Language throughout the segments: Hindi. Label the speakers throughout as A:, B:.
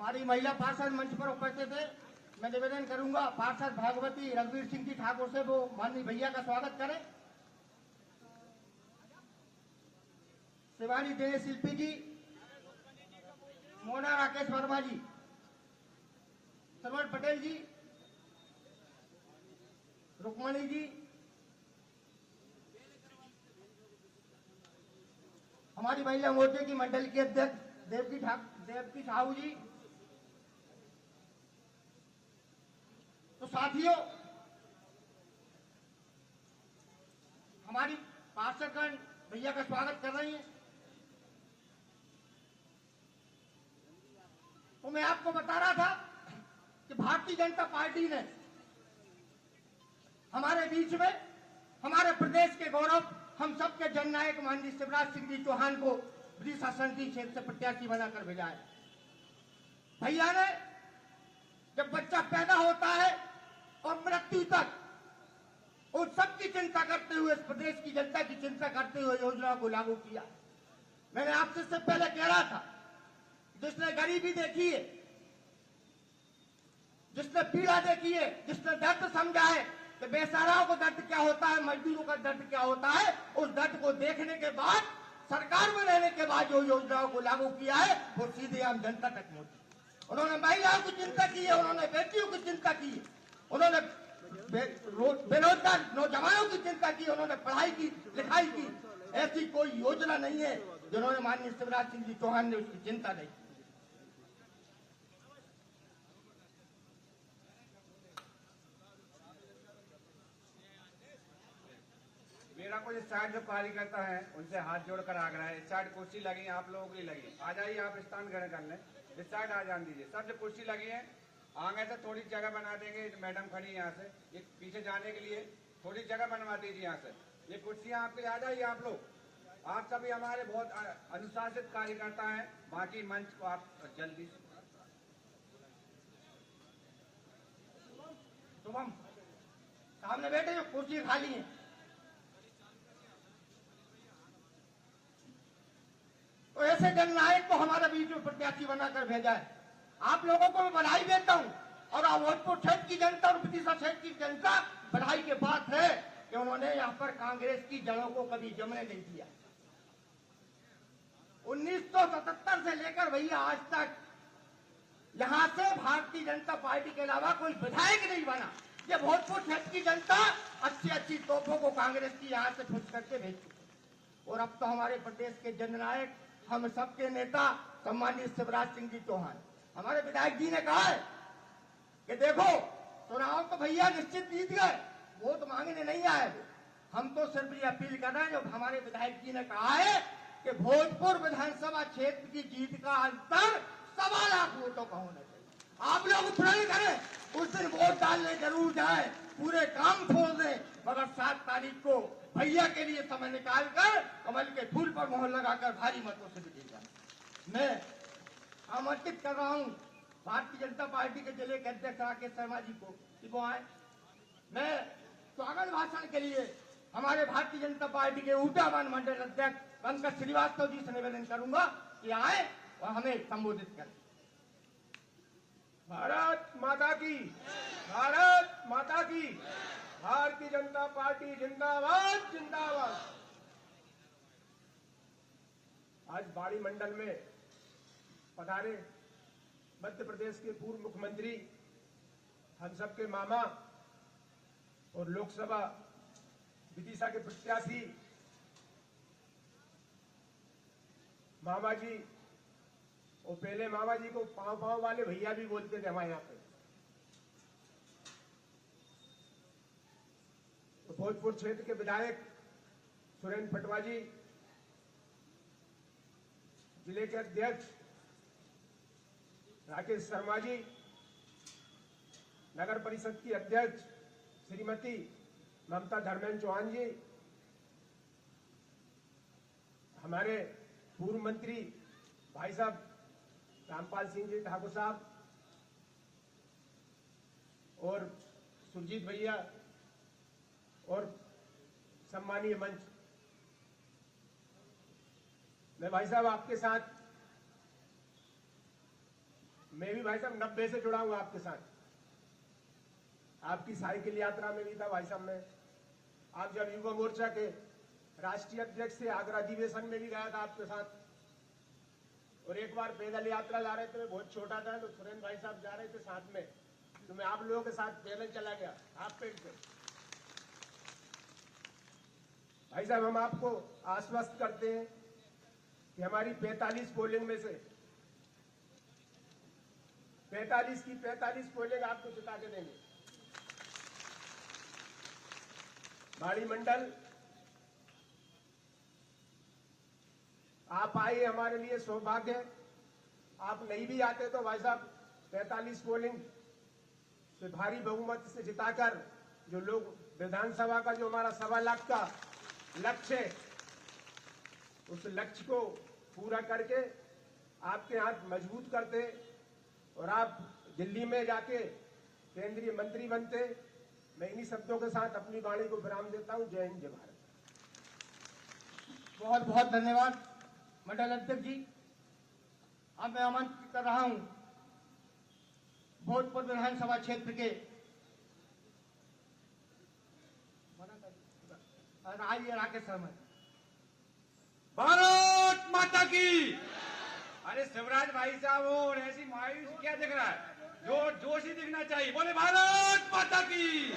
A: हमारी महिला पार्षद मंच पर उपस्थित है। मैं निवेदन करूंगा पार्षद भागवती रघुवीर सिंह जी ठाकुर से वो माननीय भैया का स्वागत करें। शिवानी दिनेश शिल्पी जी, मोना राकेश वर्मा जी, सरवण पटेल जी, रुक्मणी जी, हमारी महिला मोर्चे की मंडल की अध्यक्ष देवकी साहू जी। तो साथियों, हमारी पार्षदगण भैया का स्वागत कर रही है। तो मैं आपको बता रहा था कि भारतीय जनता पार्टी ने हमारे बीच में हमारे प्रदेश के गौरव हम सबके जननायक माननीय शिवराज सिंह जी चौहान को विदिशा संसदीय क्षेत्र से प्रत्याशी बनाकर भेजा है। भैया ने जब बच्चा पैदा होता है और मृत्यु तक उन सबकी चिंता करते हुए, इस प्रदेश की जनता की चिंता करते हुए योजना को लागू किया। मैंने आपसे इससे पहले कह रहा था, जिसने गरीबी देखी है, जिसने पीड़ा देखी है, जिसने दर्द समझा है कि बेसहाराओं को दर्द क्या होता है, मजदूरों का दर्द क्या होता है, उस दर्द को देखने के बाद, सरकार में रहने के बाद जो योजनाओं को लागू किया है वो सीधे आम जनता तक पहुंची। उन्होंने महिलाओं की चिंता की है, उन्होंने बेटियों की चिंता की है, उन्होंने बेरोजगार नौजवानों की चिंता की, उन्होंने पढ़ाई की, लिखाई की। ऐसी कोई योजना नहीं है जिन्होंने माननीय शिवराज सिंह जी चौहान ने उसकी चिंता नहीं की।
B: मेरा कुछ साइड जो कार्यकर्ता है उनसे हाथ जोड़कर आग्रह है, इस साइड कुर्सी लगी है, आप लोगों की लगी, आ जाइए, आप स्थान ग्रहण कर लें, इस साइड आ जान दीजिए। सब जो कुर्सी लगी है आगे से थोड़ी जगह बना देंगे। मैडम खड़ी है यहाँ से, ये पीछे जाने के लिए थोड़ी जगह बनवा दीजिए यहाँ से। ये कुर्सियाँ आपके आ जाइए आप लोग, आप सभी हमारे बहुत अनुशासित कार्यकर्ता हैं। बाकी मंच को आप जल्दी
A: शुभम सामने बैठे जो कुर्सी खाली है। तो ऐसे जननायक को हमारे बीच में प्रत्याशी बनाकर भेजा है। आप लोगों को मैं बधाई देता हूं और अवधपुर क्षेत्र की जनता और विदिशा क्षेत्र की जनता बधाई के बात है कि उन्होंने यहाँ पर कांग्रेस की जड़ों को कभी जमने नहीं दिया। 1977 से लेकर भैया आज तक यहां से भारतीय जनता पार्टी के अलावा कोई विधायक नहीं बना। ये भोजपुर क्षेत्र की जनता अच्छी तोपों को कांग्रेस की यहाँ से खुश करके भेज चुकी। और अब तो हमारे प्रदेश के जननायक, हम सबके नेता सम्मानित शिवराज सिंह जी चौहान, हमारे विधायक जी ने कहा है कि देखो चुनाव तो भैया निश्चित जीत गए, वोट मांगने नहीं आए। हम तो सिर्फ ये अपील कर रहे हैं, जो हमारे विधायक जी ने कहा है कि भोजपुर विधानसभा क्षेत्र की जीत का अंतर 1.25 लाख वोटों का होना चाहिए। आप लोग प्रण करें, उस दिन वोट डालने जरूर जाए, पूरे काम छोड़ दें, मगर 7 तारीख को भैया के लिए समय निकालकर कमल के फूल पर मोहर लगाकर भारी मतों से जीतेगा। मैं आमंत्रित कर रहा हूं भारतीय जनता पार्टी के जिले के अध्यक्ष राकेश शर्मा जी को कि वो आए। मैं स्वागत भाषण के लिए हमारे भारतीय जनता पार्टी के ऊर्जावान मंडल अध्यक्ष पंकज श्रीवास्तव जी से निवेदन करूंगा कि आए और हमें संबोधित करें।
C: भारत माता की, भारत माता की, भारतीय जनता पार्टी जिंदाबाद जिंदाबाद। आज बाड़ी मंडल में पधारे मध्य प्रदेश के पूर्व मुख्यमंत्री, हम सबके मामा और लोकसभा विदिशा के प्रत्याशी मामा जी, और पहले मामा जी को पांव वाले भैया भी बोलते थे हमारे यहाँ पे। तो भोजपुर क्षेत्र के विधायक सुरेंद्र पटवा जी, जिले के अध्यक्ष राकेश शर्मा जी, नगर परिषद की अध्यक्ष श्रीमती ममता धर्मेंद्र चौहान जी, हमारे पूर्व मंत्री भाई साहब रामपाल सिंह जी ठाकुर साहब और सुरजीत भैया और सम्मानीय मंच, मैं भाई साहब आपके साथ मैं भी भाई साहब 90 से जुड़ा हूं आपके साथ। आपकी साइकिल यात्रा में भी था भाई साहब मैं। आप जब युवा मोर्चा के राष्ट्रीय अध्यक्ष से आगरा अधिवेशन में भी गया था आपके साथ। और एक बार पैदल यात्रा जा रहे थे, मैं बहुत छोटा था, तो सुरेंद्र भाई साहब जा रहे थे साथ में, तो मैं आप लोगों के साथ पैदल चला गया हाफ पेट से। भाई साहब हम आपको आश्वस्त करते हैं कि हमारी 45 पोलिंग में से 45 की 45 पोलिंग आपको जिता के देंगे। बाड़ी मंडल आप आए हमारे लिए सौभाग्य है। आप नहीं भी आते तो भाई साहब 45 पोलिंग से भारी बहुमत से जिताकर जो लोग विधानसभा का जो हमारा 1.25 लाख का लक्ष्य है, उस लक्ष्य को पूरा करके आपके हाथ मजबूत करते और आप दिल्ली में जाके केंद्रीय मंत्री बनते। मैं इन्हीं शब्दों के साथ अपनी वाणी को विराम देता हूं। जय हिंद, जय भारत।
A: बहुत बहुत धन्यवाद मंडल अध्यक्ष जी। अब मैं आमंत्रित कर रहा हूं भोजपुर विधानसभा क्षेत्र के राकेश शर्मा।
B: भारत माता की। अरे शिवराज भाई साहब और ऐसी मायूस क्या दिख रहा है? जोश ही दिखना चाहिए। बोले भारत माता की,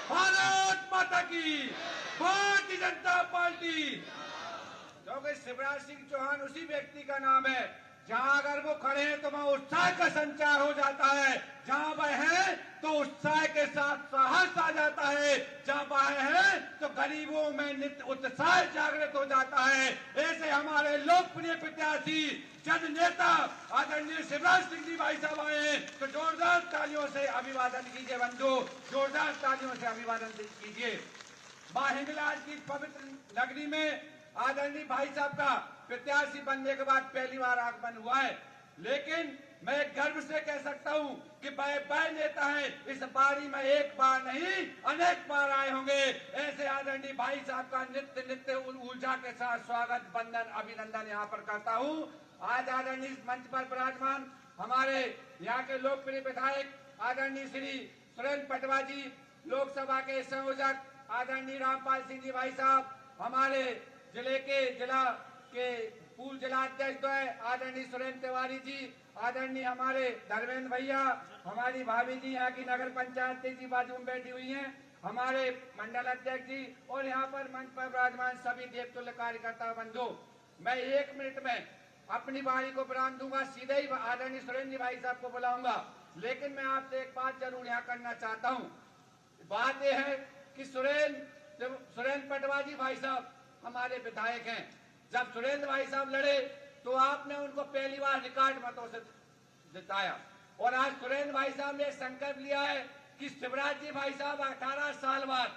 B: भारत माता की, भारतीय जनता पार्टी। क्योंकि शिवराज सिंह चौहान उसी व्यक्ति का नाम है जहां अगर वो खड़े हैं तो वहां उत्साह का संचार हो जाता है, जहां वह हैं तो उत्साह के साथ साहस आ जाता है, जहां वह हैं तो गरीबों में नित्य उत्साह जागृत हो जाता है। ऐसे हमारे लोकप्रिय प्रत्याशी जन नेता आदरणीय शिवराज सिंह जी भाई साहब आए तो जोरदार तालियों से अभिवादन कीजिए बंधु, जोरदार तालियों से अभिवादन कीजिए। मां हिंगलाज की पवित्र नगरी में आदरणीय भाई साहब का प्रत्याशी बनने के बाद पहली बार आगमन हुआ है, लेकिन मैं गर्व से कह सकता हूं कि वह नेता है इस बारी में एक बार नहीं अनेक बार आए होंगे। ऐसे आदरणीय भाई साहब का नित्य नित्य ऊर्जा के साथ स्वागत, वंदन, अभिनंदन यहाँ पर करता हूँ। आज आदरणीय मंच पर विराजमान हमारे यहाँ के लोकप्रिय विधायक आदरणीय श्री सुरेंद्र पटवा जी, लोकसभा के संयोजक आदरणीय रामपाल सिंह जी भाई साहब, हमारे जिले के पूर्व जिलाध्यक्ष आदरणीय सुरेंद्र तिवारी जी, आदरणीय हमारे धर्मेंद्र भैया, हमारी भाभी जी यहाँ की नगर पंचायत जी बाजू में बैठी हुई हैं, हमारे मंडल अध्यक्ष जी और यहाँ पर मंच पर विराजमान सभी देवतुल्य कार्यकर्ता बंधु। मैं 1 मिनट में अपनी वाणी को विराम दूंगा, सीधे ही आदरणीय सुरेंद्र भाई साहब को बुलाऊंगा, लेकिन मैं आपसे एक बात जरूर यहाँ करना चाहता हूँ। बात यह है कि सुरेंद्र पटवा जी भाई साहब हमारे विधायक हैं। जब सुरेंद्र भाई साहब लड़े तो आपने उनको पहली बार रिकॉर्ड मतों से जिताया और आज सुरेंद्र भाई साहब ने संकल्प लिया है कि शिवराज जी भाई साहब 18 साल बाद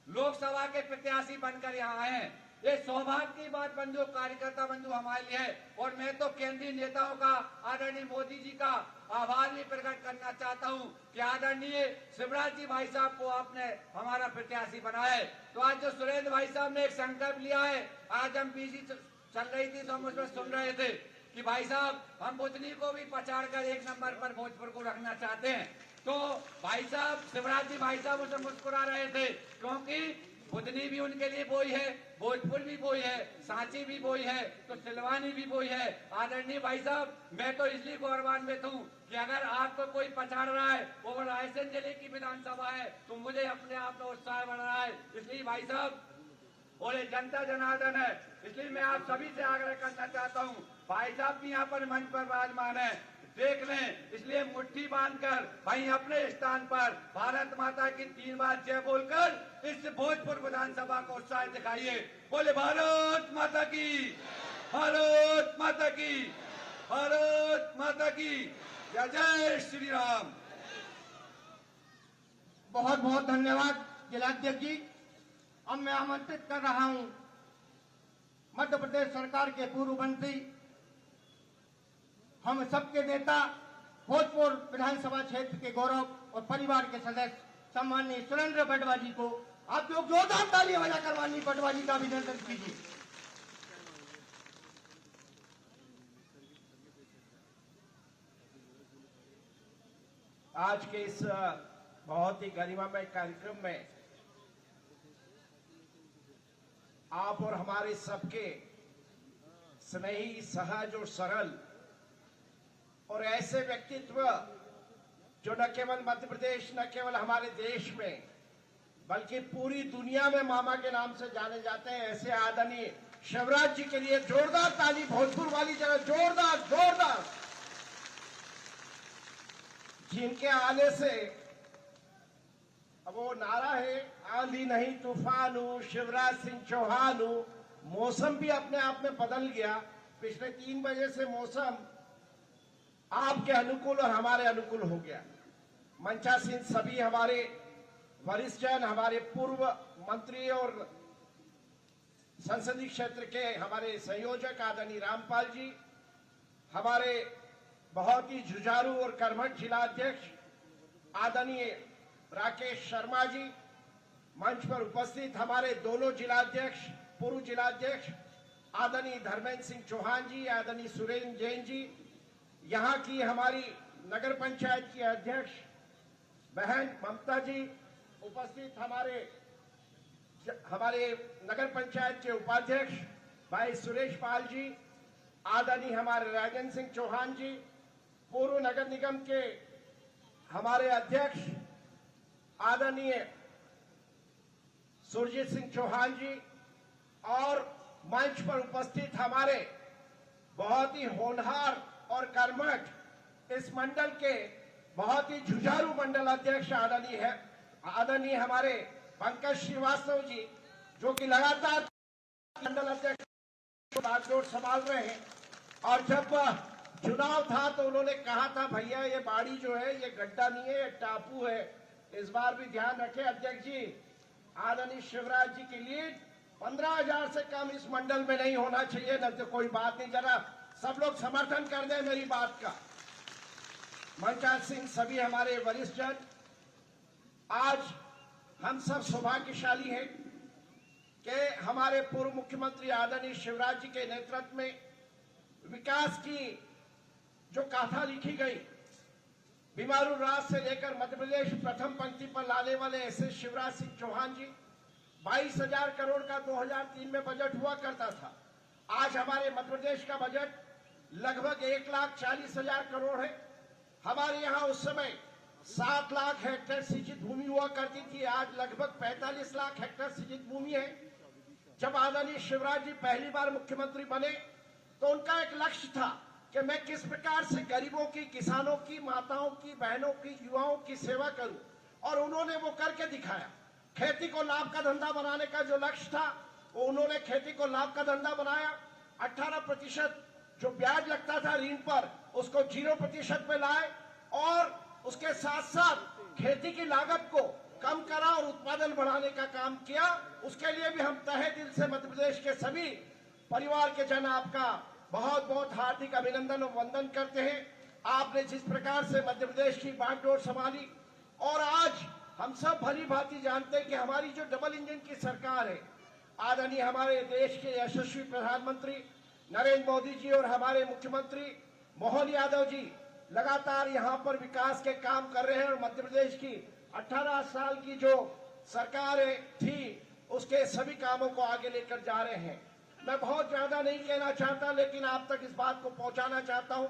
B: लोकसभा के प्रत्याशी बनकर यहाँ आए हैं। ये सौभाग्य की बात बंधु, कार्यकर्ता बंधु हमारे लिए है और मैं तो केंद्रीय नेताओं का, आदरणीय मोदी जी का आभार भी प्रकट करना चाहता हूं कि आदरणीय शिवराज जी भाई साहब को आपने हमारा प्रत्याशी बनाया है। तो आज जो सुरेंद्र भाई साहब ने एक संकल्प लिया है, आज हम बिजी चल रही थी तो हम उसमें सुन रहे थे कि भाई साहब हम बुधनी को भी पछाड़ कर 1 नंबर पर भोजपुर को रखना चाहते हैं। तो भाई साहब शिवराज जी भाई साहब उसे मुस्कुरा रहे थे क्योंकि बुधनी भी उनके लिए वही है, भोजपुर भी वही है, सांची भी वही है, तो सिलवानी भी वही है। आदरणीय भाई साहब मैं तो इसलिए गौरवान्वित हूँ कि अगर आपको कोई पछाड़ रहा है, वो रायसेन जिले की विधानसभा है, तो मुझे अपने आप में उत्साह बढ़ रहा है। इसलिए भाई साहब और ये जनता जनार्दन है, इसलिए मैं आप सभी से आग्रह करना चाहता हूँ, भाई साहब भी यहाँ पर मंच पर विराजमान है, देख लें, इसलिए मुट्ठी बांधकर भाई अपने स्थान पर भारत माता की 3 बार जय बोलकर इस भोजपुर विधानसभा को उत्साह दिखाइए। बोले भारत माता की, भारत माता की, भारत माता की जय। जय श्री राम।
A: बहुत बहुत धन्यवाद जिलाध्यक्ष जी। अब मैं आमंत्रित कर रहा हूं मध्य प्रदेश सरकार के पूर्व मंत्री, हम सबके नेता, भोजपुर विधानसभा क्षेत्र के गौरव और परिवार के सदस्य सम्माननीय सुरेंद्र पटवा जी को आप लोग जोरदार तालियां बजाकर माननीय पटवा जी का अभिनंदन कीजिए।
D: आज के इस बहुत ही गरिमामय कार्यक्रम में आप और हमारे सबके स्नेही, सहज और सरल और ऐसे व्यक्तित्व जो न केवल मध्य प्रदेश, न केवल हमारे देश में बल्कि पूरी दुनिया में मामा के नाम से जाने जाते हैं, ऐसे आदरणीय शिवराज जी के लिए जोरदार ताली भोजपुर वाली जगह, जोरदार जोरदार। जिनके आने से अब वो नारा है, आंधी नहीं तूफान हूं, शिवराज सिंह चौहान हूं। मौसम भी अपने आप में बदल गया। पिछले 3 बजे से मौसम आपके अनुकूल और हमारे अनुकूल हो गया। मंचासीन सभी हमारे वरिष्ठ जन, हमारे पूर्व मंत्री और संसदीय क्षेत्र के हमारे संयोजक आदरणीय रामपाल जी, हमारे बहुत ही जुझारू और कर्मठ जिलाध्यक्ष आदरणीय राकेश शर्मा जी, मंच पर उपस्थित हमारे दोनों जिलाध्यक्ष, पूर्व जिलाध्यक्ष आदरणीय धर्मेंद्र सिंह चौहान जी, आदरणीय सुरेंद्र जैन जी, यहाँ की हमारी नगर पंचायत की अध्यक्ष बहन ममता जी, उपस्थित हमारे नगर पंचायत के उपाध्यक्ष भाई सुरेश पाल जी, आदरणीय हमारे राजेंद्र सिंह चौहान जी, पूर्व नगर निगम के हमारे अध्यक्ष आदरणीय सुरजीत सिंह चौहान जी, और मंच पर उपस्थित हमारे बहुत ही होनहार और कर्मठ इस मंडल के बहुत ही जुझारू मंडल अध्यक्ष आदरणीय हमारे पंकज श्रीवास्तव जी, जो कि लगातार मंडल अध्यक्ष बागडोर संभाल रहे हैं। और जब चुनाव था तो उन्होंने कहा था, भैया ये बाड़ी जो है ये गड्ढा नहीं है, ये टापू है, इस बार भी ध्यान रखें अध्यक्ष जी। आदरणीय शिवराज जी की लीड 15,000 से कम इस मंडल में नहीं होना चाहिए, न तो कोई बात नहीं। जरा सब लोग समर्थन कर दें मेरी बात का। मंचाल सिंह, सभी हमारे वरिष्ठ जन, आज हम सब सौभाग्यशाली हैं कि हमारे पूर्व मुख्यमंत्री आदरणीय शिवराज जी के नेतृत्व में विकास की जो गाथा लिखी गई, बीमारू राज से लेकर मध्य प्रदेश प्रथम पंक्ति पर लाने वाले ऐसे शिवराज सिंह चौहान जी, 22,000 करोड़ का 2003 में बजट हुआ करता था। आज हमारे मध्य प्रदेश का बजट लगभग 1,40,000 करोड़ है। हमारे यहाँ उस समय 7 लाख हेक्टेयर सिंचित भूमि हुआ करती थी, आज लगभग 45 लाख हेक्टेयर सिंचित भूमि है। जब आदरणीय शिवराज जी पहली बार मुख्यमंत्री बने तो उनका एक लक्ष्य था कि मैं किस प्रकार से गरीबों की, किसानों की, माताओं की, बहनों की, युवाओं की सेवा करूं, और उन्होंने वो करके दिखाया। खेती को लाभ का धंधा बनाने का जो लक्ष्य था वो उन्होंने खेती को लाभ का धंधा बनाया। 18% जो ब्याज लगता था ऋण पर, उसको 0% पे लाए, और उसके साथ साथ खेती की लागत को कम करा और उत्पादन बढ़ाने का काम किया। उसके लिए भी हम तहे दिल से मध्य प्रदेश के सभी परिवार के जन आपका बहुत बहुत हार्दिक अभिनंदन और वंदन करते हैं। आपने जिस प्रकार से मध्य प्रदेश की बागडोर संभाली, और आज हम सब भली भांति जानते हैं कि हमारी जो डबल इंजन की सरकार है, आदरणीय हमारे देश के यशस्वी प्रधानमंत्री नरेंद्र मोदी जी और हमारे मुख्यमंत्री मोहन यादव जी लगातार यहाँ पर विकास के काम कर रहे हैं, और मध्य प्रदेश की 18 साल की जो सरकार थी उसके सभी कामों को आगे लेकर जा रहे हैं। मैं बहुत ज्यादा नहीं कहना चाहता, लेकिन आप तक इस बात को पहुंचाना चाहता हूं।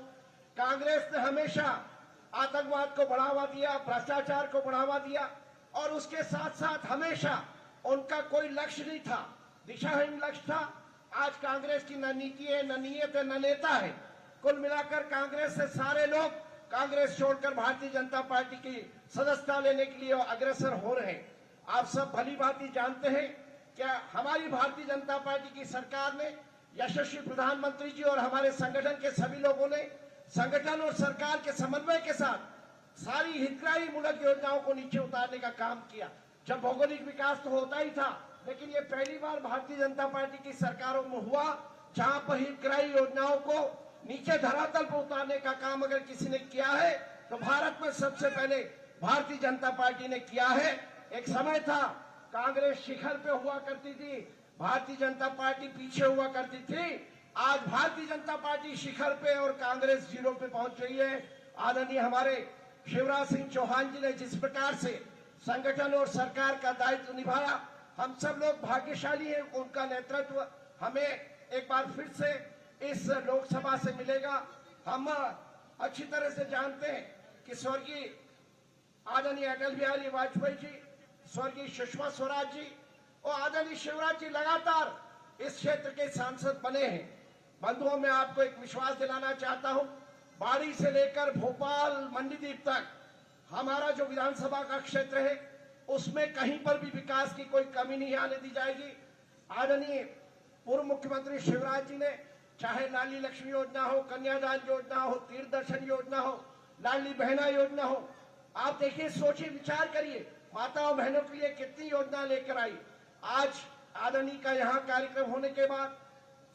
D: कांग्रेस ने हमेशा आतंकवाद को बढ़ावा दिया, भ्रष्टाचार को बढ़ावा दिया, और उसके साथ साथ हमेशा उनका कोई लक्ष्य नहीं था, दिशाहीन लक्ष्य था। आज कांग्रेस की न नीति है, न नीयत है, न नेता है। कुल मिलाकर कांग्रेस से सारे लोग कांग्रेस छोड़कर भारतीय जनता पार्टी की सदस्यता लेने के लिए अग्रसर हो रहे हैं। आप सब भली भांति जानते हैं क्या हमारी भारतीय जनता पार्टी की सरकार ने, यशस्वी प्रधानमंत्री जी और हमारे संगठन के सभी लोगों ने संगठन और सरकार के समन्वय के साथ सारी हितग्राही मूलक योजनाओं को नीचे उतारने का काम किया। जब भौगोलिक विकास तो होता ही था, लेकिन ये पहली बार भारतीय जनता पार्टी की सरकारों में हुआ जहां पर हितग्राही योजनाओं को नीचे धरातल पर उतारने का काम अगर किसी ने किया है तो भारत में सबसे पहले भारतीय जनता पार्टी ने किया है। एक समय था कांग्रेस शिखर पे हुआ करती थी, भारतीय जनता पार्टी पीछे हुआ करती थी। आज भारतीय जनता पार्टी शिखर पे और कांग्रेस जीरो पे पहुंच रही है। आदरणीय हमारे शिवराज सिंह चौहान जी ने जिस प्रकार से संगठन और सरकार का दायित्व निभाया, हम सब लोग भाग्यशाली हैं। उनका नेतृत्व हमें एक बार फिर से इस लोकसभा से मिलेगा। हम अच्छी तरह से जानते हैं कि स्वर्गीय आदरणीय अटल बिहारी वाजपेयी जी, स्वर्गीय सुषमा स्वराज जी और आदरणीय शिवराज जी लगातार इस क्षेत्र के सांसद बने हैं। बंधुओं, मैं आपको एक विश्वास दिलाना चाहता हूं, बाड़ी से लेकर भोपाल मंडीदीप तक हमारा जो विधानसभा का क्षेत्र है उसमें कहीं पर भी विकास की कोई कमी नहीं आने दी जाएगी। आदरणीय पूर्व मुख्यमंत्री शिवराज जी ने चाहे लाडली लक्ष्मी योजना हो, कन्यादान योजना हो, तीर्थ दर्शन योजना हो, लाडली बहना योजना हो, आप देखिए, सोचिए, विचार करिए, माताओं बहनों के लिए कितनी योजना लेकर आई। आज आदरणीय का यहाँ कार्यक्रम होने के बाद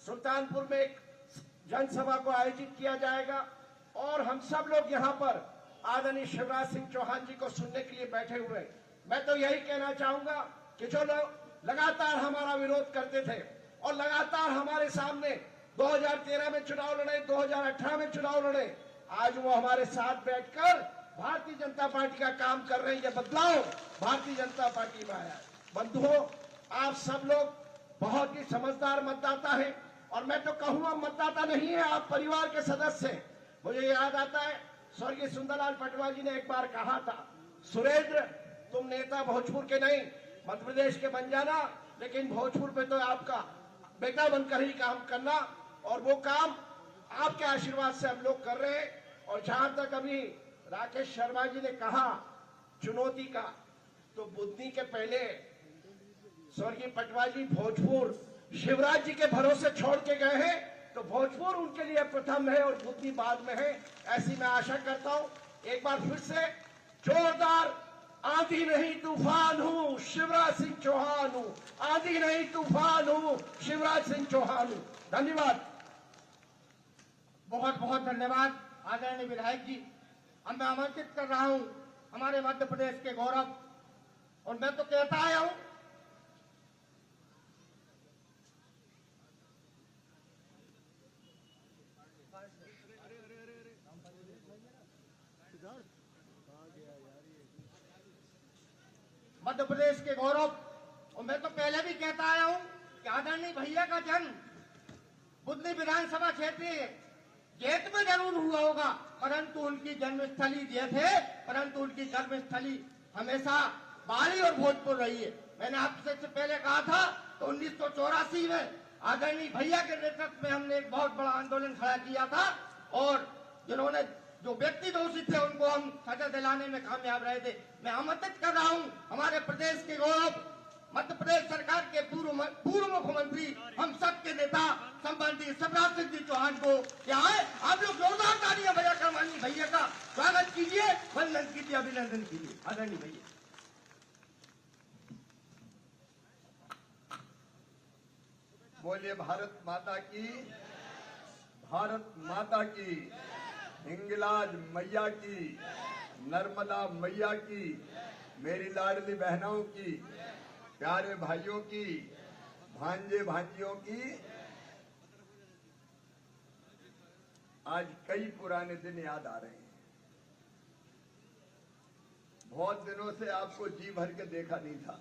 D: सुल्तानपुर में एक जनसभा को आयोजित किया जाएगा और हम सब लोग यहाँ पर आदरणीय शिवराज सिंह चौहान जी को सुनने के लिए बैठे हुए हैं। मैं तो यही कहना चाहूंगा कि जो लोग लगातार हमारा विरोध करते थे और लगातार हमारे सामने 2013 में चुनाव लड़े, 2018 में चुनाव लड़े, आज वो हमारे साथ बैठकर भारतीय जनता पार्टी का काम कर रहे हैं। ये बदलाव भारतीय जनता पार्टी में आया है। बंधुओं, आप सब लोग बहुत ही समझदार मतदाता हैं और मैं तो कहूंगा मतदाता नहीं है, आप परिवार के सदस्य हैं। मुझे याद आता है स्वर्गीय सुंदरलाल पटवाल जी ने एक बार कहा था, सुरेंद्र, तुम नेता भोजपुर के नहीं मध्य प्रदेश के बन जाना, लेकिन भोजपुर पे तो आपका बेटा बनकर ही काम करना, और वो काम आपके आशीर्वाद से हम लोग कर रहे हैं। और जहां तक अभी राकेश शर्मा जी ने कहा चुनौती का, तो बुद्धि के पहले स्वर्गीय पटवाल जी भोजपुर शिवराज जी के भरोसे छोड़ के गए हैं, तो भोजपुर उनके लिए प्रथम है और बुद्धि बाद में है, ऐसी मैं आशा करता हूं। एक बार फिर से जोरदार आंधी नहीं तूफान हूं, शिवराज सिंह चौहान हूं, आंधी नहीं तूफान हूं, शिवराज सिंह चौहान हूं। धन्यवाद।
A: बहुत बहुत धन्यवाद आदरणीय विधायक जी। अब मैं आमंत्रित कर रहा हूं हमारे मध्य प्रदेश के गौरव, और मैं तो कहता आया हूं, मध्य प्रदेश के गौरव, और मैं तो पहले भी कहता आया हूं कि आदरणीय भैया का जन्म बुधनी विधानसभा क्षेत्र जेत में जरूर हुआ होगा, परंतु उनकी जन्मस्थली जेत है, परंतु उनकी कर्मस्थली हमेशा बाड़ी और भोजपुर रही है। मैंने आपसे पहले कहा था तो 1984 में आदरणीय भैया के नेतृत्व में हमने एक बहुत बड़ा आंदोलन खड़ा किया था, और जिन्होंने जो व्यक्ति दोषी थे उनको हम सजा दिलाने में कामयाब रहे थे। मैं आमंत्रित कर रहा हूं हमारे प्रदेश के गौरव, मध्य प्रदेश सरकार के पूर्व मुख्यमंत्री, हम सब के नेता संबंधी शिवराज सिंह जी चौहान को यहाँ आए। आप लोग जोरदार तालियां बजाकर माननीय भैया का स्वागत कीजिए, वंदन कीजिए, अभिनंदन कीजिए। आदरणीय भैया,
E: बोलिए भारत माता की, भारत माता की, हिंगलाज मैया की, नर्मदा मैया की, मेरी लाडली बहनों की, प्यारे भाइयों की, भांजे भांजियों की। आज कई पुराने दिन याद आ रहे हैं। बहुत दिनों से आपको जी भर के देखा नहीं था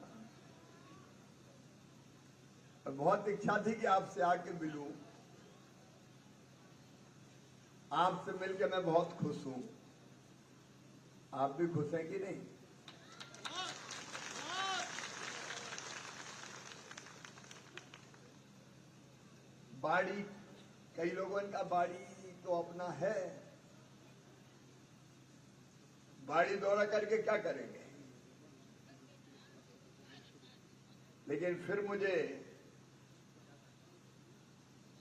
E: और बहुत इच्छा थी कि आपसे आके मिलूं। आपसे मिलकर मैं बहुत खुश हूं। आप भी खुश हैं कि नहीं? बाड़ी, कई लोगों का बाड़ी तो अपना है, बाड़ी दौरा करके क्या करेंगे। लेकिन फिर मुझे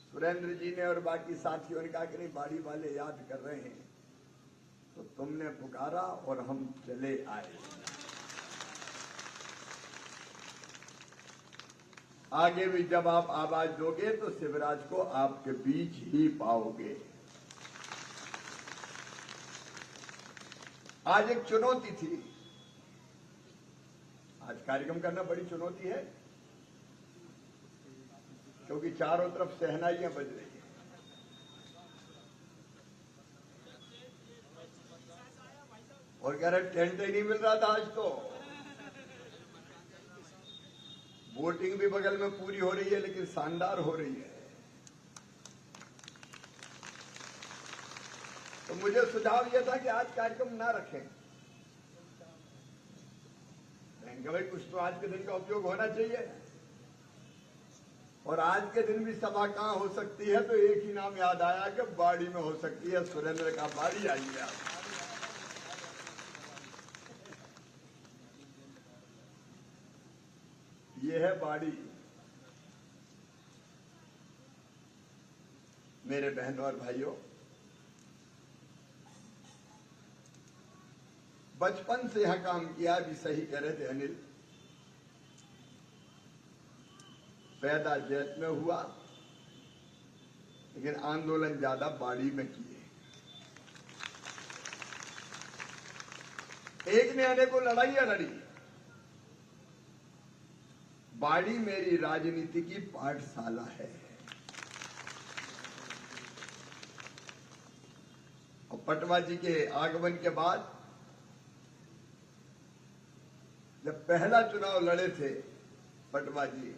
E: सुरेंद्र जी ने और बाकी साथियों ने कहा कि नहीं, बाड़ी वाले याद कर रहे हैं, तो तुमने पुकारा और हम चले आए। आगे भी जब आप आवाज दोगे तो शिवराज को आपके बीच ही पाओगे। आज एक चुनौती थी, आज कार्यक्रम करना बड़ी चुनौती है, क्योंकि चारों तरफ शहनाइयां बज रही हैं। और कह रहे टेंट ही नहीं मिल रहा था आज तो। वोटिंग भी बगल में पूरी हो रही है, लेकिन शानदार हो रही है। तो मुझे सुझाव यह था कि आज कार्यक्रम ना रखें। भाई कुछ तो आज के दिन का उपयोग होना चाहिए। और आज के दिन भी सभा कहां हो सकती है, तो एक ही नाम याद आया कि बाड़ी में हो सकती है। सुरेंद्र का बाड़ी आइए आप। ये है बाड़ी। मेरे बहनों और भाइयों, बचपन से यहां काम किया, भी सही कह रहे थे अनिल। पैदा जैत में हुआ, लेकिन आंदोलन ज्यादा बाड़ी में किए। एक ने अनेक को लड़ाइयां लड़ी। बाड़ी मेरी राजनीति की पाठशाला है। और पटवा जी के आगमन के बाद जब पहला चुनाव लड़े थे पटवा जी,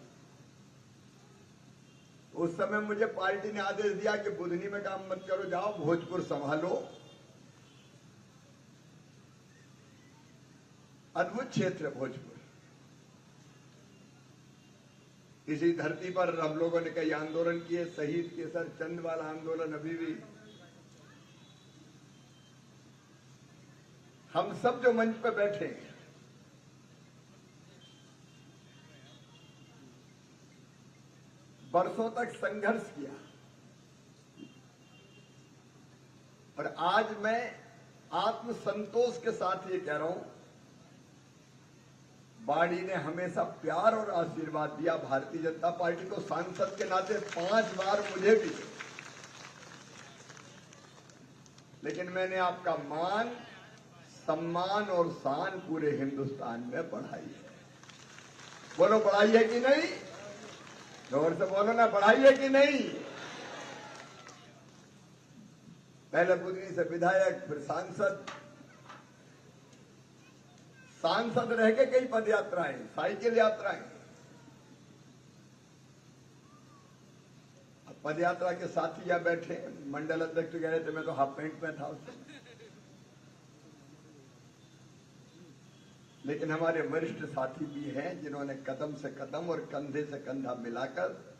E: उस समय मुझे पार्टी ने आदेश दिया कि बुधनी में काम मत करो, जाओ भोजपुर संभालो। अद्भुत क्षेत्र है भोजपुर। इसी धरती पर हम लोगों ने कई आंदोलन किए। शहीद केसर चंद वाला आंदोलन अभी भी हम सब जो मंच पर बैठे हैं, बरसों तक संघर्ष किया। और आज मैं आत्मसंतोष के साथ ये कह रहा हूं, बाड़ी ने हमेशा प्यार और आशीर्वाद दिया भारतीय जनता पार्टी को। सांसद के नाते 5 बार मुझे भी, लेकिन मैंने आपका मान, सम्मान और शान पूरे हिंदुस्तान में बढ़ाई है। बोलो बढ़ाई है कि नहीं? जोर से बोलो ना, बढ़ाई है कि नहीं? पहले बुधनी से विधायक, फिर सांसद। सांसद रह के कई पद यात्राएं, साइकिल यात्राएं। अब पद यात्रा के साथी यहां बैठे, मंडल अध्यक्ष कह रहे थे, मैं तो हाफ पैंट में था उस समय। लेकिन हमारे वरिष्ठ साथी भी हैं जिन्होंने कदम से कदम और कंधे से कंधा मिलाकर,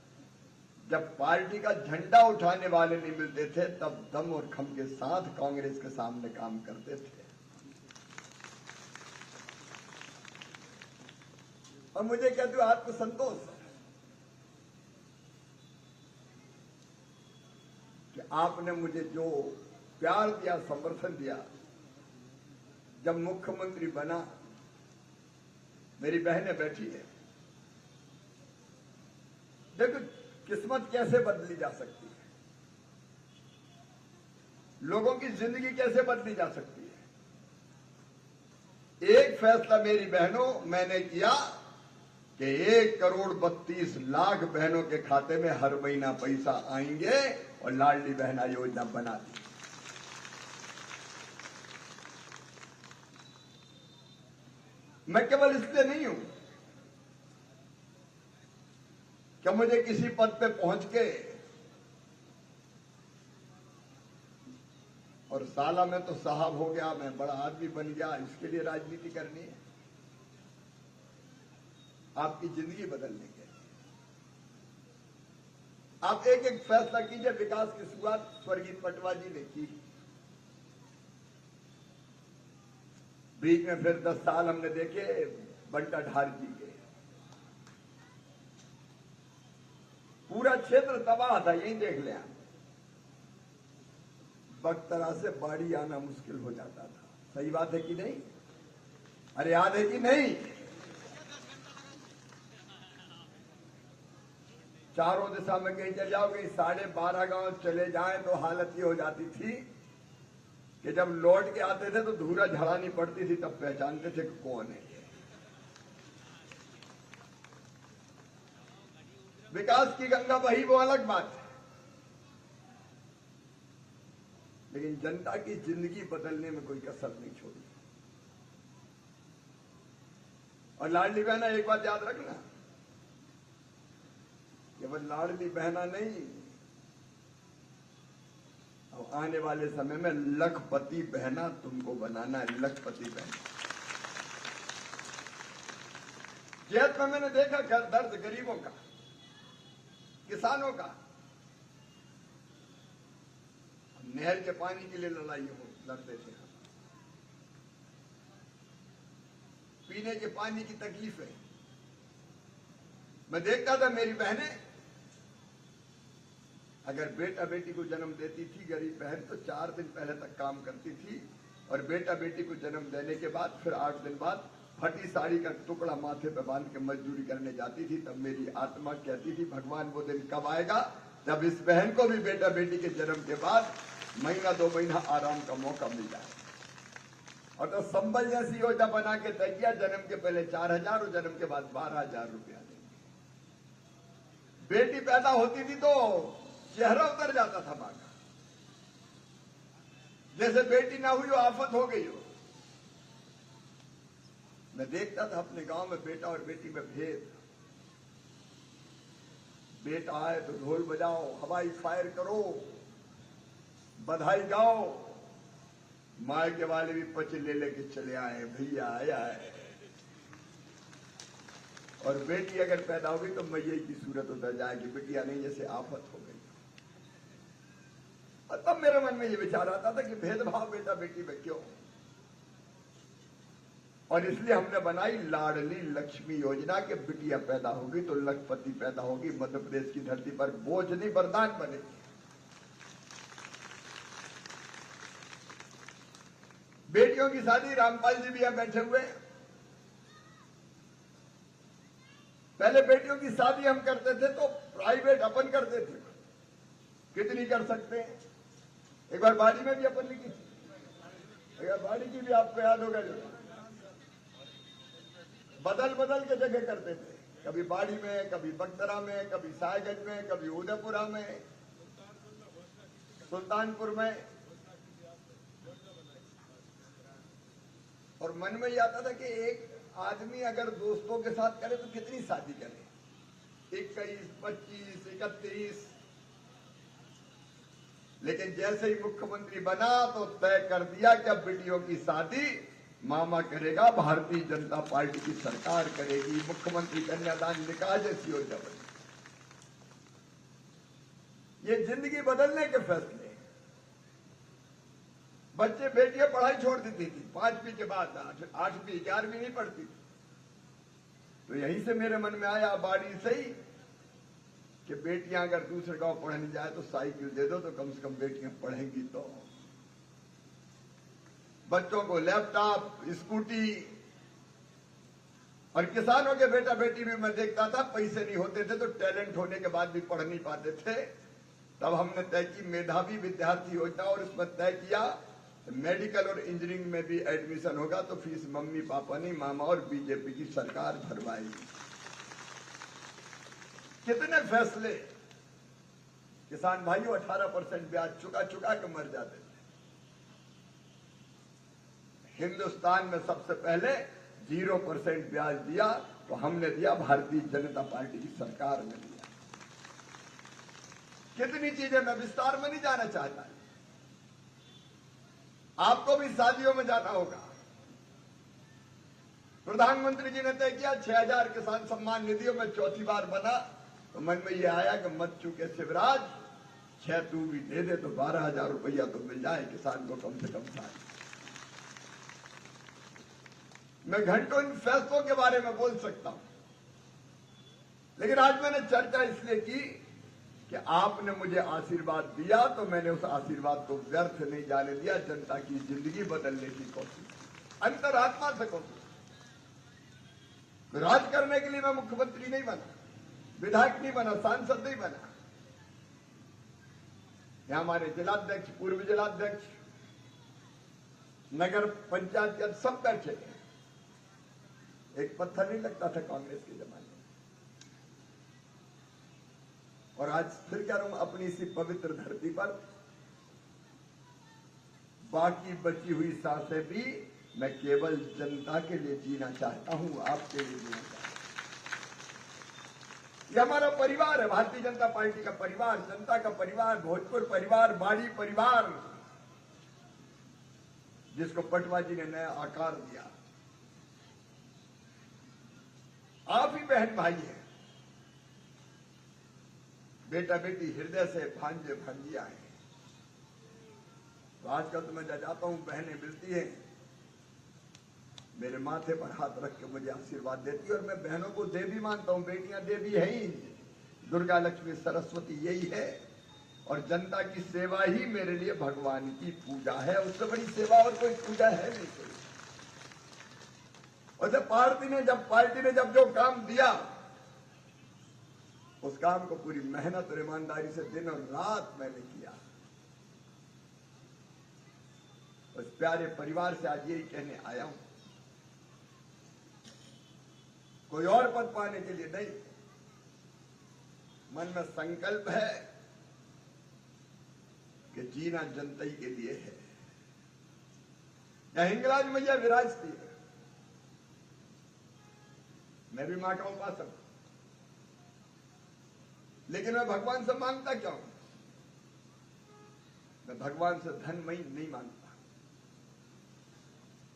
E: जब पार्टी का झंडा उठाने वाले नहीं मिलते थे, तब दम और खम के साथ कांग्रेस के सामने काम करते थे। और मुझे कहते हो आत्मसंतोष कि आपने मुझे जो प्यार दिया, समर्थन दिया। जब मुख्यमंत्री बना, मेरी बहनें बैठी है, देखो किस्मत कैसे बदली जा सकती है, लोगों की जिंदगी कैसे बदली जा सकती है। एक फैसला मेरी बहनों मैंने किया कि 1,32,00,000 बहनों के खाते में हर महीना पैसा आएंगे और लाडली बहना योजना बना दी। मैं केवल इसलिए नहीं हूं कि मुझे किसी पद पे पहुंच के और साला में तो साहब हो गया, मैं बड़ा आदमी बन गया, इसके लिए राजनीति करनी है। आपकी जिंदगी बदलने के लिए आप एक एक फैसला कीजिए। विकास की शुरुआत स्वर्गीय पटवा जी ने की। बीच में फिर 10 साल हमने देखे बंटा ढार जी के। पूरा क्षेत्र तबाह था, यही देख लें। बगतरा से बाड़ी आना मुश्किल हो जाता था। सही बात है कि नहीं? अरे याद है कि नहीं? चारों दिशा में कहीं चले जाओ, कहीं 12.5 गांव चले जाएं तो हालत ये हो जाती थी कि जब लौट के आते थे तो धूरा झड़ानी पड़ती थी, तब पहचानते थे कि कौन है। विकास की गंगा बही वो अलग बात है, लेकिन जनता की जिंदगी बदलने में कोई कसर नहीं छोड़ी। और लाडली बहना, एक बात याद रखना, केवल लाडली बहना नहीं, अब आने वाले समय में लखपति बहना तुमको बनाना है, लखपति बहना। जैत में मैंने देखा दर्द गरीबों का, किसानों का। नहर के पानी के लिए लड़ाई हो लड़ते थे, पीने के पानी की तकलीफें। मैं देखता था मेरी बहनें अगर बेटा बेटी को जन्म देती थी, गरीब बहन, तो 4 दिन पहले तक काम करती थी, और बेटा बेटी को जन्म देने के बाद फिर 8 दिन बाद फटी साड़ी का टुकड़ा माथे पे बांध के मजदूरी करने जाती थी। तब मेरी आत्मा कहती थी, भगवान वो दिन कब आएगा जब इस बहन को भी बेटा बेटी के जन्म के बाद महीना 2 महीना आराम का मौका मिल जाए। और तो संबल जैसी योजना बना के तय किया, जन्म के पहले 4,000 और जन्म के बाद 12,000 रुपया देंगे। बेटी पैदा होती थी तो चेहरा उतर जाता था मां का, जैसे बेटी ना हुई हो, आफत हो गई हो। मैं देखता था अपने गांव में बेटा और बेटी में भेद। बेटा आए तो ढोल बजाओ, हवाई फायर करो, बधाई गाओ, मायके वाले भी पचे ले लेके चले आए, भैया आया है। और बेटी अगर पैदा होगी तो मैया की सूरत उतर जाएगी, बिटिया नहीं, जैसे आफत हो गई। और तब मेरे मन में ये विचार आता था कि भेदभाव बेटा बेटी में क्यों। और इसलिए हमने बनाई लाडली लक्ष्मी योजना कि बिटिया पैदा होगी तो लखपति पैदा होगी, मध्य प्रदेश की धरती पर बोझ नहीं वरदान बनेगी। बेटियों की शादी, रामपाल जी भी यहां बैठे हुए, पहले बेटियों की शादी हम करते थे तो प्राइवेट अपन करते थे, कितनी कर सकते हैं। एक बार बाड़ी में भी अपन ने की थी, एक बार बाड़ी की भी आपको याद होगा, जो बदल बदल के जगह करते थे, कभी बाड़ी में, कभी बगदरा में, कभी सायगंज में, कभी उदयपुरा में, सुल्तानपुर में। और मन में ये आता था कि एक आदमी अगर दोस्तों के साथ करे तो कितनी शादी करे, 21, 25, 31। लेकिन जैसे ही मुख्यमंत्री बना तो तय कर दिया कि अब बेटियों की शादी मामा करेगा, भारतीय जनता पार्टी की सरकार करेगी। मुख्यमंत्री कन्यादान निकाह जैसी योजना बनी। ये जिंदगी बदलने के फैसले। बच्चे बेटियां पढ़ाई छोड़ देती थी 5वीं के बाद, 8वीं 11वीं नहीं पढ़ती थी। तो यहीं से मेरे मन में आया, बाड़ी से ही, कि बेटियां अगर दूसरे गांव पढ़ने जाए तो साइकिल दे दो, तो कम से कम बेटियां पढ़ेंगी। तो बच्चों को लैपटॉप, स्कूटी। और किसानों के बेटा बेटी भी मैं देखता था, पैसे नहीं होते थे तो टैलेंट होने के बाद भी पढ़ नहीं पाते थे। तब हमने तय की मेधावी विद्यार्थी योजना, और इसमें तय किया मेडिकल और इंजीनियरिंग में भी एडमिशन होगा तो फीस मम्मी पापा नहीं, मामा और बीजेपी की सरकार भरवाएगी। कितने फैसले। किसान भाइयों 18% ब्याज चुका चुका के मर जाते थे। हिंदुस्तान में सबसे पहले 0% ब्याज दिया तो हमने दिया, भारतीय जनता पार्टी की सरकार ने दिया। कितनी चीजें, मैं विस्तार में नहीं जाना चाहता। आपको भी शादियों में जाना होगा। प्रधानमंत्री जी ने तय किया 6,000 किसान सम्मान निधियों में चौथी बार बना, तो मन में ये आया कि मत चूके शिवराज, 6 तू भी दे दे तो 12,000 रुपया तो मिल जाए किसान को कम से कम साल। मैं घंटों इन फैसलों के बारे में बोल सकता हूं, लेकिन आज मैंने चर्चा इसलिए की कि आपने मुझे आशीर्वाद दिया तो मैंने उस आशीर्वाद को व्यर्थ नहीं जाने दिया। जनता की जिंदगी बदलने की कोशिश, अंतरात्मा से कोशिश। राज करने के लिए मैं मुख्यमंत्री नहीं बना, विधायक नहीं बना, सांसद नहीं बना। यहां हमारे जिलाध्यक्ष, पूर्व जिलाध्यक्ष, नगर पंचायत के सब बैठे थे। एक पत्थर नहीं लगता था कांग्रेस के जमाने में। और आज फिर कह रहा हूं, अपनी इसी पवित्र धरती पर बाकी बची हुई सांसें भी मैं केवल जनता के लिए जीना चाहता हूं, आपके लिए जीना चाहता हूं। ये हमारा परिवार है, भारतीय जनता पार्टी का परिवार, जनता का परिवार, भोजपुर परिवार, बाड़ी परिवार, जिसको पटवा जी ने नया आकार दिया। आप ही बहन भाई हैं, बेटा बेटी हृदय से भांजे भांजिया हैं। तो आजकल तो मैं जाता हूं, बहनें मिलती हैं, मेरे माथे पर हाथ रख के मुझे आशीर्वाद देती है, और मैं बहनों को देवी मानता हूं। बेटियां देवी है ही, दुर्गा लक्ष्मी सरस्वती यही है, और जनता की सेवा ही मेरे लिए भगवान की पूजा है। उससे बड़ी सेवा और कोई पूजा है नहीं कोई। और जब पार्टी ने जब जो काम दिया, उस काम को पूरी मेहनत और ईमानदारी से दिन और रात मैंने किया। उस प्यारे परिवार से आज यही कहने आया हूं, कोई और पद पाने के लिए नहीं, मन में संकल्प है कि जीना जनता ही के लिए है। या हिंगलाज मैया विराजती है, मैं भी मां का उपासक, लेकिन मैं भगवान से मांगता क्या हूं? मैं भगवान से धन नहीं मांगता,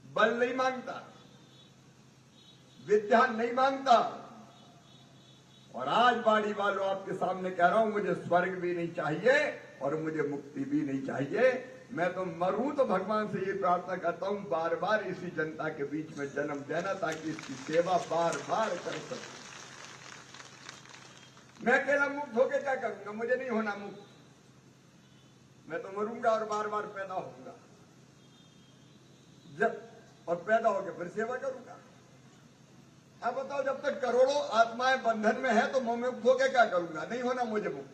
E: बल नहीं मांगता, विद्या नहीं मांगता। और आज बाड़ी वालों आपके सामने कह रहा हूं, मुझे स्वर्ग भी नहीं चाहिए और मुझे मुक्ति भी नहीं चाहिए। मैं तो मरूं तो भगवान से ये प्रार्थना करता हूं, बार बार इसी जनता के बीच में जन्म देना, ताकि इसकी सेवा बार बार कर सकूं। मैं अकेला मुक्त होकर क्या करूंगा? मुझे नहीं होना मुक्त, मैं तो मरूंगा और बार बार पैदा होऊंगा, जब और पैदा होकर फिर सेवा करूंगा। अब बताओ, जब तक करोड़ों आत्माएं बंधन में है तो मैं मुक्त होकर क्या करूंगा? नहीं होना मुझे मुक्त।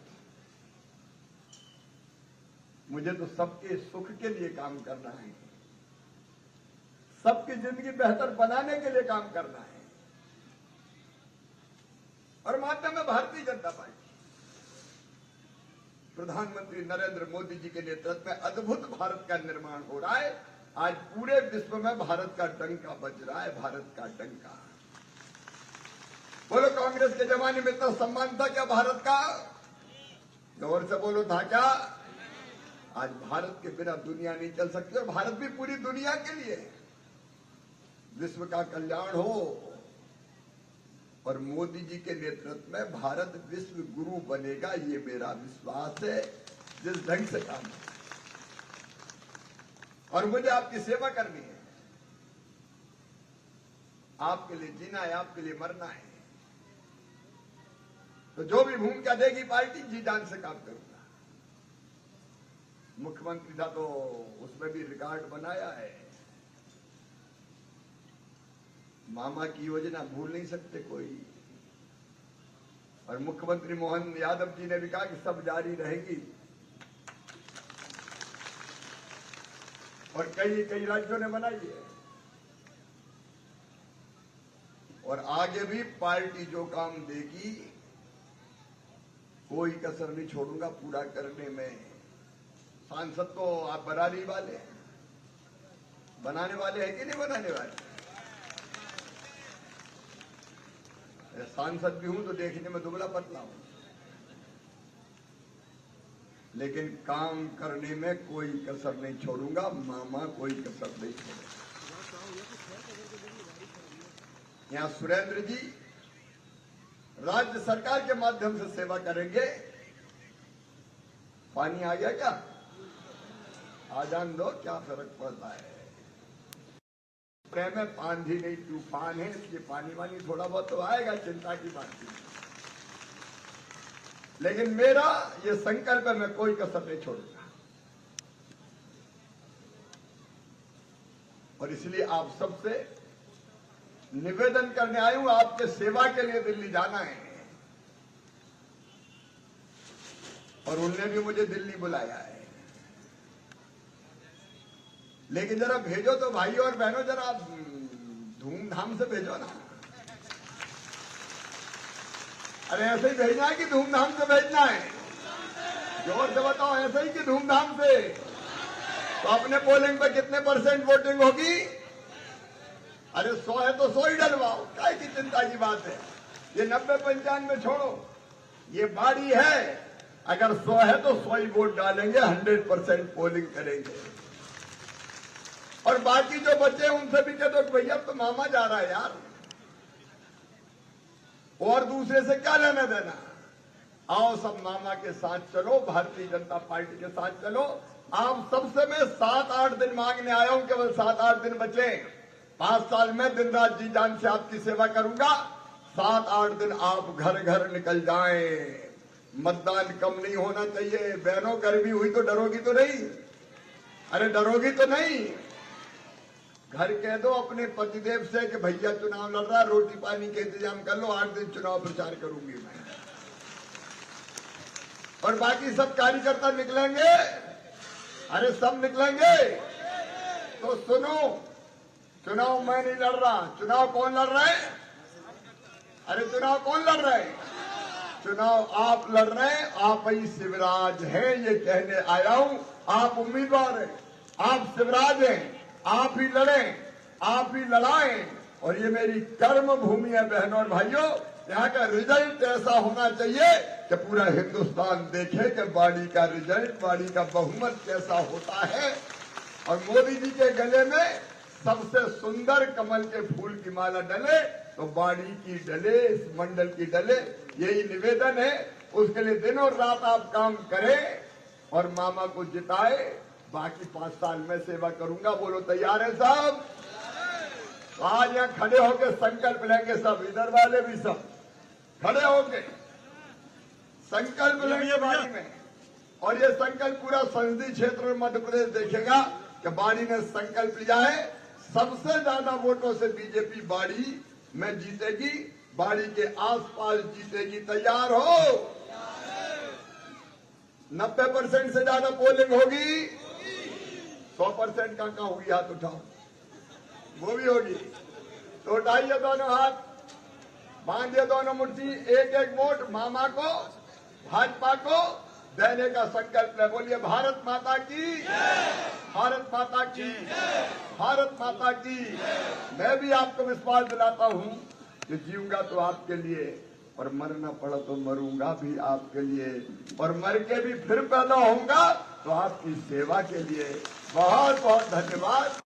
E: मुझे तो सबके सुख के लिए काम करना है, सबकी जिंदगी बेहतर बनाने के लिए काम करना है। और माध्यम में भारतीय जनता पार्टी, प्रधानमंत्री नरेंद्र मोदी जी के नेतृत्व में अद्भुत भारत का निर्माण हो रहा है। आज पूरे विश्व में भारत का डंका बज रहा है, भारत का डंका। बोलो, कांग्रेस के जमाने में इतना सम्मान था क्या भारत का? जोर से बोलो, था क्या? आज भारत के बिना दुनिया नहीं चल सकती, और भारत भी पूरी दुनिया के लिए विश्व का कल्याण हो। और मोदी जी के नेतृत्व में भारत विश्व गुरु बनेगा, ये मेरा विश्वास है, जिस ढंग से काम है। और मुझे आपकी सेवा करनी है, आपके लिए जीना है, आपके लिए मरना है। तो जो भी भूमिका देगी पार्टी, जी जान से काम करूंगा। मुख्यमंत्री था तो उसमें भी रिकॉर्ड बनाया है, मामा की योजना भूल नहीं सकते कोई। और मुख्यमंत्री मोहन यादव जी ने भी कहा कि सब जारी रहेगी, और कई राज्यों ने बनाई है। और आगे भी पार्टी जो काम देगी, कोई कसर नहीं छोड़ूंगा पूरा करने में। सांसद तो आप बनाने वाले हैं, बनाने वाले हैं कि नहीं बनाने वाले? सांसद भी हूं तो देखने में दुबला पतला हूं, लेकिन काम करने में कोई कसर नहीं छोड़ूंगा। मामा कोई कसर नहीं छोड़ेगा। यहां सुरेंद्र जी राज्य सरकार के माध्यम से सेवा करेंगे। पानी आ गया क्या? आ जान दो, क्या फर्क पड़ता है? प्रेम में आंधी नहीं तूफान है, इसलिए पानी वानी थोड़ा बहुत तो आएगा, चिंता की बात नहीं। लेकिन मेरा ये संकल्प है, मैं कोई कसर नहीं छोड़ूंगा। और इसलिए आप सबसे निवेदन करने आई हूं, आपके सेवा के लिए दिल्ली जाना है। और उनने भी मुझे दिल्ली बुलाया है। लेकिन जरा भेजो तो भाई और बहनों, जरा धूमधाम से भेजो ना। अरे ऐसे ही भेजना है कि धूमधाम से भेजना है? जोर से बताओ, ऐसे ही कि धूमधाम से? तो अपने पोलिंग पे कितने % वोटिंग होगी? अरे 100 है तो 100 ही डलवाओ, काय की चिंता की बात है। ये 90-95 छोड़ो, ये बाड़ी है, अगर 100 है तो 100 ही वोट डालेंगे, 100% पोलिंग करेंगे। और बाकी जो बच्चे उनसे भी कह दो कि भैया तो मामा जा रहा है यार, और दूसरे से क्या लेना देना। आओ सब मामा के साथ चलो, भारतीय जनता पार्टी के साथ चलो। आप सबसे मैं 7-8 दिन मांगने आया हूं, केवल 7-8 दिन बचे। 5 साल में दिन रात जी जान से आपकी सेवा करूंगा। 7-8 दिन आप घर घर निकल जाएं। मतदान कम नहीं होना चाहिए। बहनों गर्मी हुई तो डरोगी तो नहीं? अरे डरोगी तो नहीं? घर कह दो अपने पतिदेव से कि भैया चुनाव लड़ रहा, रोटी पानी के इंतजाम कर लो, 8 दिन चुनाव प्रचार करूंगी मैं। और बाकी सब कार्यकर्ता निकलेंगे, अरे सब निकलेंगे। तो सुनो, चुनाव मैं नहीं लड़ रहा, चुनाव कौन लड़ रहा है? अरे चुनाव कौन लड़ रहा है? चुनाव आप लड़ रहे हैं, आप ही शिवराज हैं, ये कहने आया हूं। आप उम्मीदवार हैं, आप शिवराज हैं, आप ही लड़ें, आप ही लड़ाएं। और ये मेरी कर्म भूमि है बहनों और भाइयों। यहाँ का रिजल्ट ऐसा होना चाहिए कि पूरा हिंदुस्तान देखे कि बाड़ी का रिजल्ट, बाड़ी का बहुमत कैसा होता है। और मोदी जी के गले में सबसे सुंदर कमल के फूल की माला डले तो बाड़ी की डले, इस मंडल की डले, यही निवेदन है। उसके लिए दिन और रात आप काम करें और मामा को जिताए। बाकी 5 साल में सेवा करूंगा। बोलो तैयार है साहब? तो आज यहाँ खड़े होकर संकल्प लेंगे सब, इधर वाले भी सब खड़े होके संकल्प लेंगे बाड़ी में। और ये संकल्प पूरा संसदीय क्षेत्र में मध्य प्रदेश देखेगा कि बाड़ी ने संकल्प लिया है सबसे ज्यादा वोटों से बीजेपी बाड़ी में जीतेगी, बाड़ी के आसपास जीतेगी। तैयार हो? 90% से ज्यादा पोलिंग होगी। 100% कहाँ होगी? हाथ उठाओ। वो भी होगी तो उठाइए दोनों हाथ, बांधिए दोनों मुट्ठी, एक एक वोट मामा को, भाजपा को देने का संकल्प है। बोलिए भारत माता की, भारत माता की, भारत माता की। मैं भी आपको विश्वास दिलाता हूं कि जीऊंगा तो आपके लिए, और मरना पड़ा तो मरूंगा भी आपके लिए, और मर के भी फिर पैदा होऊंगा तो आपकी सेवा के लिए। बहुत बहुत धन्यवाद।